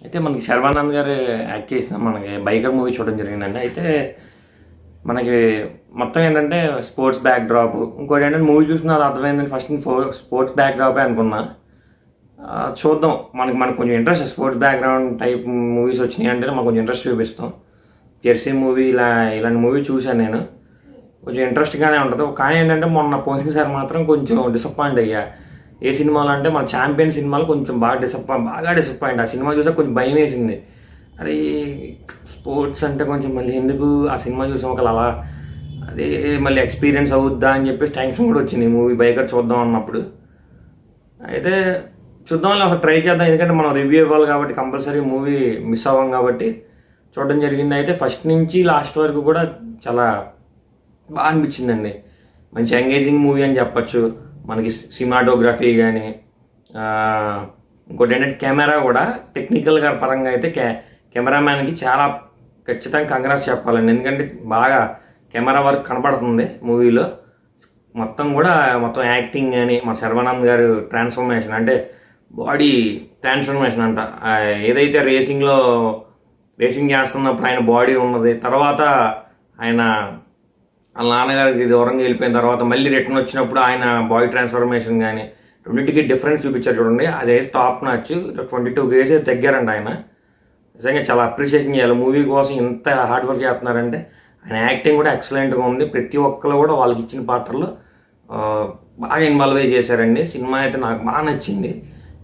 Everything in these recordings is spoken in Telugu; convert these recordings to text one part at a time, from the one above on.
అయితే మనకి శర్వానంద్ గారు యాక్ట్ చేసిన మనకి బైకర్ మూవీ చూడడం జరిగిందండి. అయితే మనకి మొత్తం ఏంటంటే స్పోర్ట్స్ బ్యాక్ డ్రాప్, ఇంకోటి ఏంటంటే మూవీ చూసిన అది అర్థమైందని ఫస్ట్ స్పోర్ట్స్ బ్యాక్ డ్రాపే అనుకున్నా. చూద్దాం, మనకు కొంచెం interest sports background type movies వచ్చినాయి అంటే మనకు కొంచెం ఇంట్రెస్ట్ చూపిస్తాం. జెర్సీ మూవీ ఇలాంటి మూవీ చూశాను నేను, కొంచెం ఇంట్రెస్ట్గానే ఉంటుంది. కానీ ఏంటంటే మొన్న పోయినసారి మాత్రం కొంచెం డిసప్పాయింట్ అయ్యా. ఏ సినిమాలు అంటే మన ఛాంపియన్ సినిమాలు కొంచెం బాగా డిసప్పాయింట్. ఆ సినిమా చూసా కొంచెం భయం వేసింది. అరే స్పోర్ట్స్ అంటే కొంచెం మళ్ళీ ఎందుకు ఆ సినిమా చూసాం ఒకళ్ళు అలా అదే మళ్ళీ ఎక్స్పీరియన్స్ అవుద్దా అని చెప్పేసి టెన్షన్ కూడా వచ్చింది మూవీ బైకర్ చూద్దాం అన్నప్పుడు. అయితే చూద్దాం, ఒక ట్రై చేద్దాం, ఎందుకంటే మనం రివ్యూ ఇవ్వాలి కాబట్టి కంపల్సరీ మూవీ మిస్ అవ్వం కాబట్టి చూడడం జరిగింది. అయితే ఫస్ట్ నుంచి లాస్ట్ వరకు కూడా చాలా బాగా అనిపించిందండి. మంచి ఎంగేజింగ్ మూవీ అని చెప్పచ్చు. మనకి సినిమాటోగ్రఫీ కానీ ఇంకోటి ఏంటంటే కెమెరా కూడా టెక్నికల్గా పరంగా అయితే కెమెరామ్యాన్కి చాలా ఖచ్చితంగా కంగ్రాట్స్ చెప్పాలండి. ఎందుకంటే బాగా కెమెరా వర్క్ కనపడుతుంది మూవీలో. మొత్తం యాక్టింగ్ కానీ మన శర్వానంద్ గారు ట్రాన్స్ఫర్మేషన్ అంటే బాడీ ట్రాన్స్ఫర్మేషన్ అంట. ఏదైతే రేసింగ్ చేస్తున్నప్పుడు ఆయన బాడీ ఉన్నది, తర్వాత ఆయన వాళ్ళ నాన్నగారికి దూరంగా వెళ్ళిపోయిన తర్వాత మళ్ళీ రిటర్న్ వచ్చినప్పుడు ఆయన బాడీ ట్రాన్స్ఫర్మేషన్ కానీ రెండింటికి డిఫరెన్స్ చూపించారు చూడండి. అదే టాప్ నాచ్. 22 కేజీ తగ్గారంట ఆయన. నిజంగా చాలా అప్రిషియేషన్ చేయాలి. మూవీ కోసం ఇంత హార్డ్ వర్క్ చేస్తున్నారంటే ఆయన యాక్టింగ్ కూడా ఎక్సలెంట్గా ఉంది. ప్రతి ఒక్కరు కూడా వాళ్ళకి ఇచ్చిన పాత్రలో బాగా ఇన్వాల్వ్ అయ్యి చేశారండి. సినిమా అయితే నాకు బాగా నచ్చింది.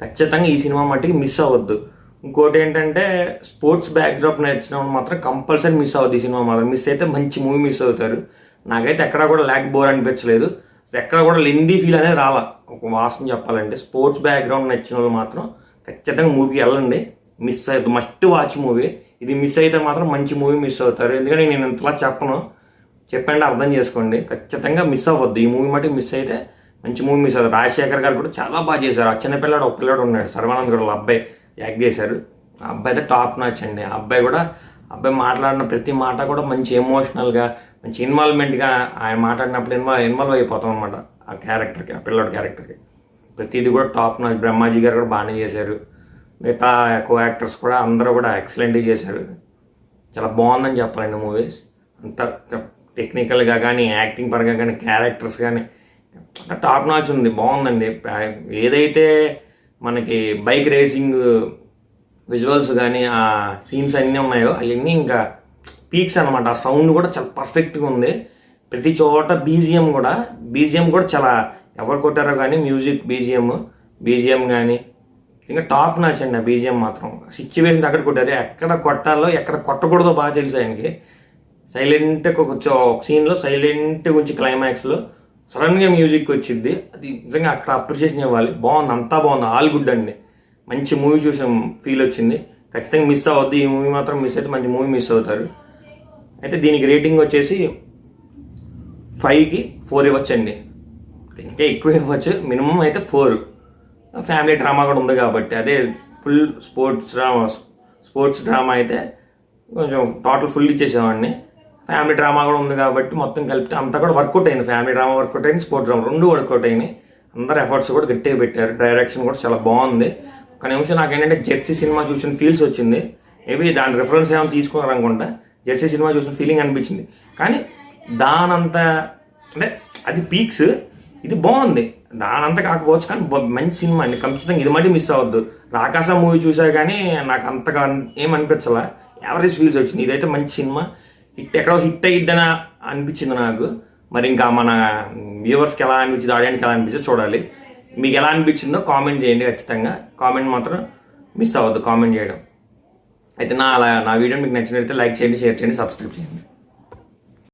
ఖచ్చితంగా ఈ సినిమా మట్టికి మిస్ అవ్వద్దు. ఇంకోటి ఏంటంటే స్పోర్ట్స్ బ్యాక్డ్రాప్ నచ్చిన మాత్రం కంపల్సరీ మిస్ అవ్వద్దు. ఈ సినిమా మాత్రం మిస్ అయితే మంచి మూవీ మిస్ అవుతారు. నాకైతే ఎక్కడా కూడా ల్యాక్ బోర్ అనిపించలేదు. ఎక్కడ కూడా లెందీ ఫీల్ అనేది రాలా. ఒక వాసన చెప్పాలంటే స్పోర్ట్స్ బ్యాక్గ్రౌండ్ నచ్చిన వాళ్ళు మాత్రం ఖచ్చితంగా మూవీకి వెళ్ళండి. మిస్ అవుతుంది, మస్ట్ వాచ్ మూవీ. ఇది మిస్ అయితే మాత్రం మంచి మూవీ మిస్ అవుతారు. ఎందుకంటే నేను ఇంతలా చెప్పండి అర్థం చేసుకోండి. ఖచ్చితంగా మిస్ అవ్వద్దు. ఈ మూవీ మటుకు మిస్ అయితే మంచి మూవీ మిస్ అవుతారు. రాజశేఖర్ గారు కూడా చాలా బాగా చేశారు. ఆ చిన్న పిల్లాడు ఒక పిల్లాడు ఉన్నాడు, శర్వానంద్ గారు అబ్బాయి యాక్ట్ చేశారు. ఆ అబ్బాయి అయితే టాప్ నాచ్ అండి. ఆ అబ్బాయి మాట్లాడిన ప్రతి మాట కూడా మంచి ఎమోషనల్గా, మంచి ఇన్వాల్వ్మెంట్గా ఆయన మాట్లాడినప్పుడు ఇన్వాల్వ్ అయిపోతాం అనమాట ఆ క్యారెక్టర్కి, ఆ పిల్లోడి క్యారెక్టర్కి. ప్రతిదీ కూడా టాప్ నాచ్. బ్రహ్మాజీ గారు కూడా బాగానే చేశారు. మిగతా కో యాక్టర్స్ కూడా అందరూ కూడా ఎక్సలెంట్గా చేశారు. చాలా బాగుందని చెప్పాలండి మూవీస్. అంత టెక్నికల్గా కానీ, యాక్టింగ్ పరంగా కానీ, క్యారెక్టర్స్ కానీ అంత టాప్ నాచ్ ఉంది. బాగుందండి. ఏదైతే మనకి బైక్ రేసింగ్ విజువల్స్ కానీ ఆ సీన్స్ అన్నీ ఉన్నాయో అవన్నీ ఇంకా పీక్స్ అనమాట. ఆ సౌండ్ కూడా చాలా పర్ఫెక్ట్గా ఉంది. ప్రతి చోట బీజిఎం కూడా చాలా ఎవరు కొట్టారో కానీ మ్యూజిక్ బీజిఎం కానీ ఇంకా టాప్ నాచ్ అండి. ఆ బీజిఎం మాత్రం సిచ్యువేషన్ అక్కడ కొట్టారు. ఎక్కడ కొట్టాలో ఎక్కడ కొట్టకూడదో బాగా తెలుసు ఆయనకి. సైలెంట్గా ఒక సీన్లో సైలెంట్గా ఉంచి క్లైమాక్స్లో సడన్గా మ్యూజిక్ వచ్చింది. అది నిజంగా అక్కడ అప్రిషియేషన్ ఇవ్వాలి. బాగుంది, అంతా బాగుంది. ఆల్ గుడ్ అండి. మంచి మూవీ చూసాం, ఫీల్ వచ్చింది. ఖచ్చితంగా మిస్ అవ్వద్దు. ఈ మూవీ మాత్రం మిస్ అయితే మంచి మూవీ మిస్ అవుతారు. అయితే దీనికి రేటింగ్ వచ్చేసి 5కి 4 ఇవ్వచ్చండి. ఇంకా ఎక్కువ ఇవ్వచ్చు, మినిమం అయితే 4. ఫ్యామిలీ డ్రామా కూడా ఉంది కాబట్టి, అదే ఫుల్ స్పోర్ట్స్ డ్రామా అయితే కొంచెం టోటల్ ఫుల్ ఇచ్చేసేవాడిని. ఫ్యామిలీ డ్రామా కూడా ఉంది కాబట్టి మొత్తం కలిపితే అంతా కూడా వర్కౌట్ అయింది. ఫ్యామిలీ డ్రామా వర్కౌట్ అయింది, స్పోర్ట్స్ డ్రామా రెండు వర్కౌట్ అయినాయి. అందరు ఎఫర్ట్స్ కూడా గట్టిగా పెట్టారు. డైరెక్షన్ కూడా చాలా బాగుంది. ఒక నిమిషం నాకు ఏంటంటే జెర్సీ సినిమా చూసిన ఫీల్స్ వచ్చింది. మేబీ దాని రిఫరెన్స్ ఏమైనా తీసుకున్నారనుకుంటా. జెర్సీ సినిమా చూసిన ఫీలింగ్ అనిపించింది. కానీ దానంతా అంటే అది పీక్స్, ఇది బాగుంది. దానంతా కాకపోవచ్చు కానీ మంచి సినిమా అండి. ఖచ్చితంగా ఇది మళ్ళీ మిస్ అవ్వద్దు. రాకాస మూవీ చూసా కానీ నాకు అంతగా ఏమనిపించలా, యావరేజ్ ఫీల్స్ వచ్చింది. ఇదైతే మంచి సినిమా. ఎక్కడో హిట్ అయ్యిద్దని అనిపించింది నాకు. మరి ఇంకా మన వ్యూవర్స్కి ఎలా అనిపించింది, ఆడియన్స్కి ఎలా అనిపించిందో చూడాలి. మీకు ఎలా అనిపించిందో కామెంట్ చేయండి. ఖచ్చితంగా కామెంట్ మాత్రం మిస్ అవ్వద్దు, కామెంట్ చేయడం. అయితే నా వీడియో మీకు నచ్చినట్లయితే లైక్ చేయండి, షేర్ చేయండి, సబ్స్క్రైబ్ చేయండి.